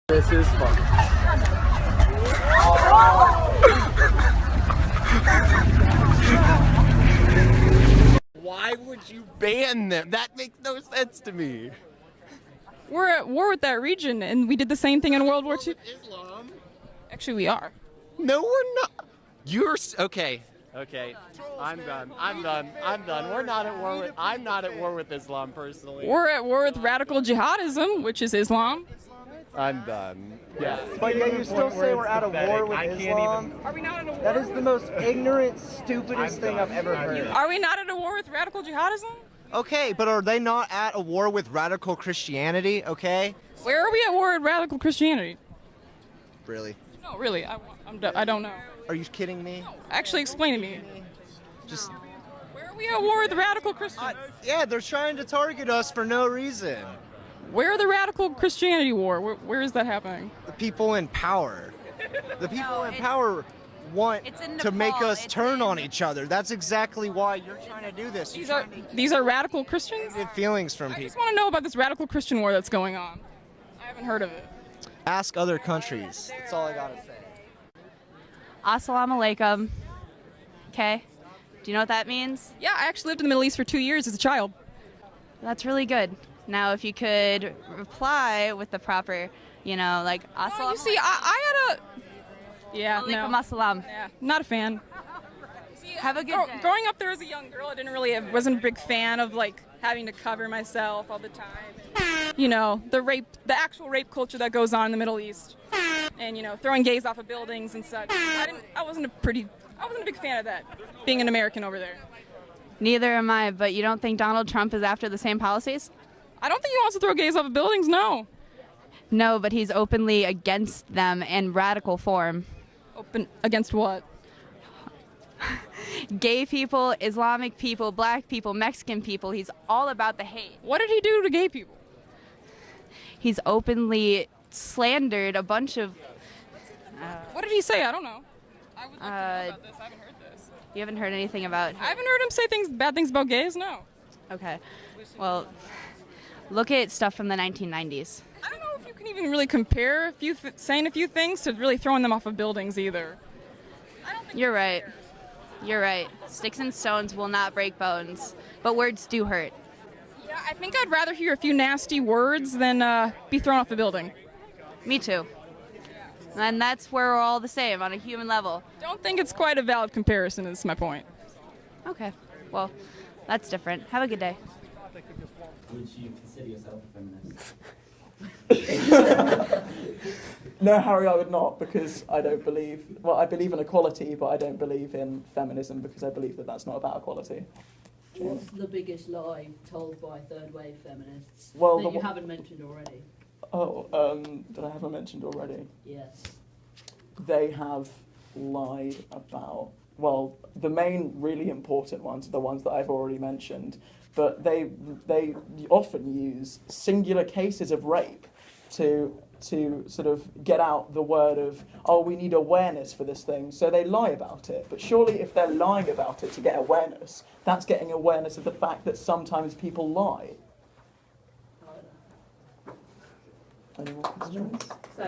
This is fun. Why would you ban them? That makes no sense to me. We're at war with that region, and we did the same thing in World War II. Islam? Actually, we are. No, we're not. You're okay. Okay. I'm done. We're not at war with. I'm not at war with Islam personally. We're at war with radical jihadism, which is Islam. I'm done. Yeah. But yet you still say we're at a war with Islam? Are we not at a war? That is the most ignorant, stupidest thing I've ever heard. Are we not at a war with radical jihadism? Okay, but are they not at a war with radical Christianity, okay? Where are we at war with radical Christianity? Really? No, really, I don't know. Are you kidding me? Actually, explain to me. Just... Where are we at war with radical Christians? Yeah, they're trying to target us for no reason. Where are the radical Christianity war? Where is that happening? The people in power. The people in power want to make us turn on each other. That's exactly why you're trying to do this. These are radical Christians? Get feelings from I people. just want to know about this radical Christian war that's going on. I haven't heard of it. Ask other countries. That's all I gotta say. Assalamu alaikum. Okay. Do you know what that means? Yeah, I actually lived in the Middle East for 2 years as a child. That's really good. Now, if you could reply with the proper, like assalamu Oh, you see, I had a... Yeah, alaikum no. assalam. Yeah, not a fan. See, Have a good day. Growing up there as a young girl, I wasn't a big fan of like having to cover myself all the time. And, the actual rape culture that goes on in the Middle East, and throwing gays off of buildings and such. I wasn't a big fan of that. Being an American over there. Neither am I, but you don't think Donald Trump is after the same policies? I don't think he wants to throw gays off of buildings. No. No, but he's openly against them in radical form. Open against what? Gay people, Islamic people, black people, Mexican people. He's all about the hate. What did he do to gay people? He's openly slandered a bunch of... What did he say? I don't know. I would like to know about this. I haven't heard this. You haven't heard anything about... I haven't heard him say bad things about gays, no. Okay. Well, look at stuff from the 1990s. I don't know if you can even really compare saying a few things to really throwing them off of buildings either. I don't think You're right. You're right. Sticks and stones will not break bones, but words do hurt. Yeah, I think I'd rather hear a few nasty words than be thrown off a building. Me too. And that's where we're all the same on a human level. Don't think it's quite a valid comparison, is my point. Okay. Well, that's different. Have a good day. Would you consider yourself a feminist? No, Harry, I would not, because I don't believe... Well, I believe in equality, but I don't believe in feminism because I believe that that's not about equality. What's the biggest lie told by third-wave feminists Well, that you haven't mentioned already? That I haven't mentioned already. Yes. They have lied about... Well, the main really important ones are the ones that I've already mentioned, but they often use singular cases of rape to sort of get out the word of, oh, we need awareness for this thing, so they lie about it. But surely if they're lying about it to get awareness, that's getting awareness of the fact that sometimes people lie. Any more questions? So,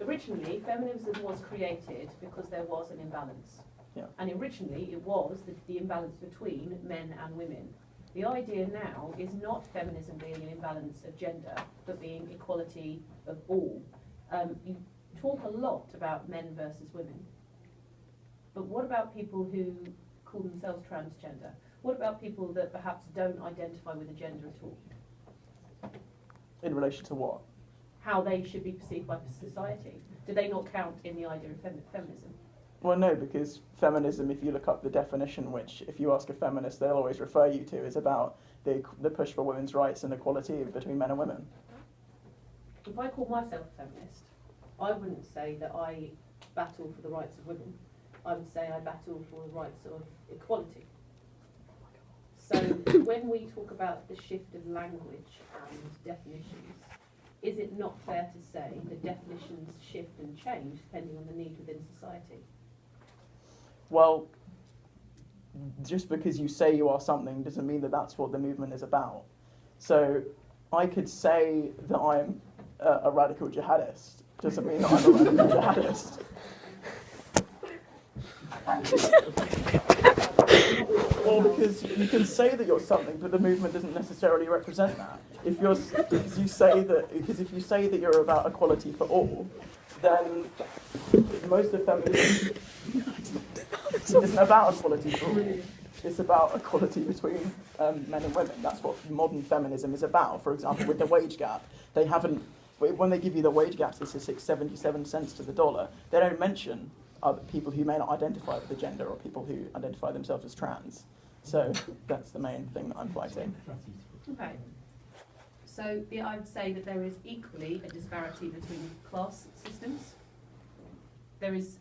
originally, feminism was created because there was an imbalance. Yeah. And originally, it was the imbalance between men and women. The idea now is not feminism being an imbalance of gender, but being equality of all. You talk a lot about men versus women. But what about people who call themselves transgender? What about people that perhaps don't identify with a gender at all? In relation to what? How they should be perceived by society? Do they not count in the idea of feminism? Well, no, because feminism, if you look up the definition, which if you ask a feminist, they'll always refer you to, is about the push for women's rights and equality between men and women. If I call myself a feminist, I wouldn't say that I battle for the rights of women. I would say I battle for the rights of equality. So when we talk about the shift of language and definitions, is it not fair to say that definitions shift and change depending on the need within society? Well, just because you say you are something doesn't mean that that's what the movement is about. So I could say that I'm a radical jihadist. Doesn't mean that I'm a radical jihadist. Well, because you can say that you're something, but the movement doesn't necessarily represent that. If you say that you're about equality for all, then most of feminism isn't about equality for all. It's about equality between men and women. That's what modern feminism is about. For example, with the wage gap, when they give you the wage gap statistics, 77 cents to the dollar, they don't mention other people who may not identify with the gender or people who identify themselves as trans. So that's the main thing that I'm fighting. Okay. So I would say that there is equally a disparity between class systems.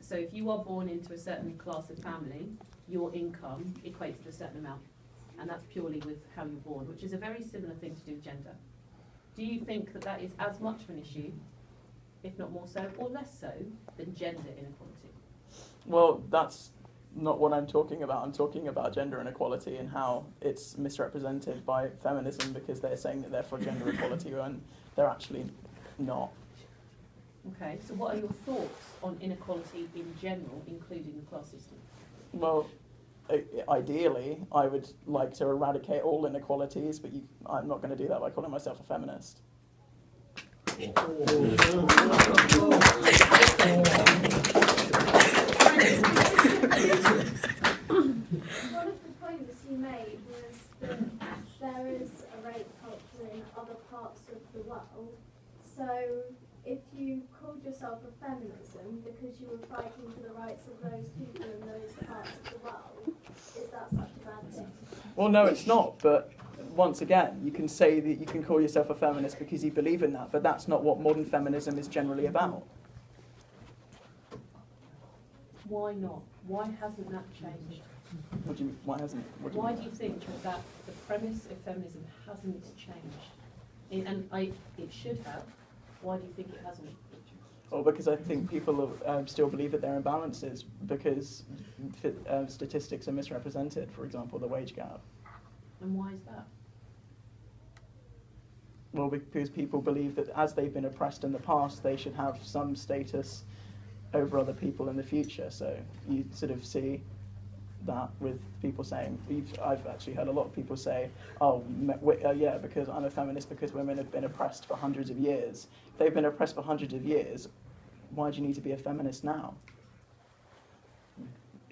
So if you are born into a certain class of family, your income equates to a certain amount. And that's purely with how you're born, which is a very similar thing to do with gender. Do you think that that is as much of an issue, if not more so, or less so, than gender inequality? Well, that's not what I'm talking about. I'm talking about gender inequality and how it's misrepresented by feminism because they're saying that they're for gender equality when they're actually not. Okay, so what are your thoughts on inequality in general, including the class system? Well, ideally, I would like to eradicate all inequalities, but I'm not going to do that by calling myself a feminist. One of the points you made was that there is a rape culture in other parts of the world. So if you called yourself a feminism because you were fighting for the rights of those people in those parts of the world, is that such a bad thing? Well, no, it's not, but once again, you can say that you can call yourself a feminist because you believe in that, but that's not what modern feminism is generally about. Why not? Why hasn't that changed? What do you mean? Why hasn't? Why do you think that the premise of feminism hasn't changed? It should have. Why do you think it hasn't? Well, because I think people still believe that there are imbalances because statistics are misrepresented. For example, the wage gap. And why is that? Well, because people believe that as they've been oppressed in the past, they should have some status over other people in the future. So you sort of see that with people saying, I've actually heard a lot of people say, yeah, because I'm a feminist because women have been oppressed for hundreds of years. If they've been oppressed for hundreds of years, why do you need to be a feminist now?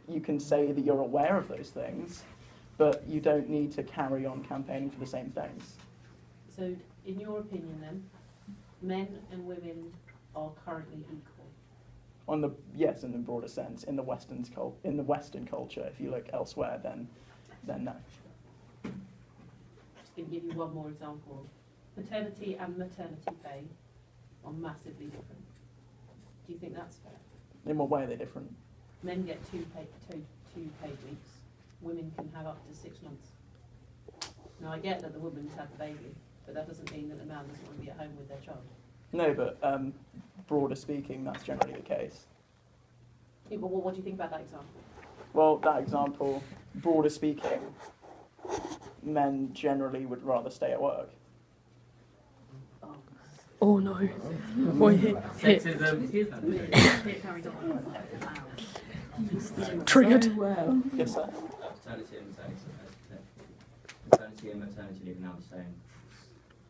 You can say that you're aware of those things, but you don't need to carry on campaigning for the same things. So, in your opinion then, men and women are currently equal? Yes, in the broader sense, in the Western culture. If you look elsewhere, then no. Just going to give you one more example. Paternity and maternity pay are massively different. Do you think that's fair? In what way are they different? Men get two paid weeks. Women can have up to 6 months. Now I get that the woman's had the baby, but that doesn't mean that the man doesn't want to be at home with their child. No, but broader speaking, that's generally the case. Yeah, but what do you think about that example? Well, that example, broader speaking, men generally would rather stay at work. Oh no. Boy, hit. Triggered. Yes, sir. Paternity and maternity leave are now the same.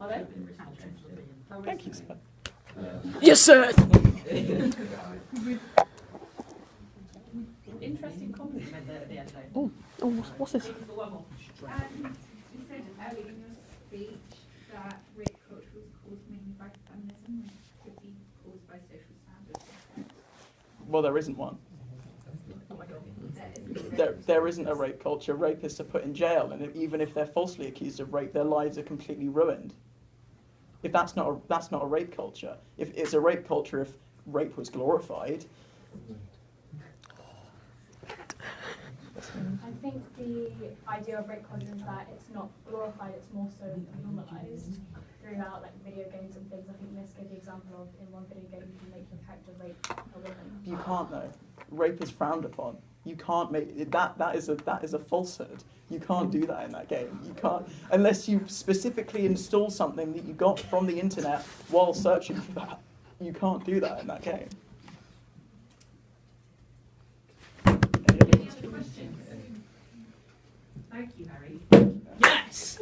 Are they? Been recently changed, yeah. Thank you, sir. Yes, sir. Interesting comment you made there at the end, though. Oh, what's this? One more. You said earlier in your speech that rape culture was caused mainly by feminism and could be caused by social standards. Well, there isn't one. There isn't a rape culture. Rapists are put in jail, and even if they're falsely accused of rape, their lives are completely ruined. If that's not a rape culture. If it's a rape culture, if rape was glorified. I think the idea of rape culture is that it's not glorified, it's more so normalized throughout like video games and things. I think Miss gave the example of in one video game you can make your character rape a woman. You can't though. Rape is frowned upon. You can't make that. That is a falsehood. You can't do that in that game. You can't unless you specifically install something that you got from the internet while searching for that. You can't do that in that game. Any other questions? Thank you, Harry. Yes!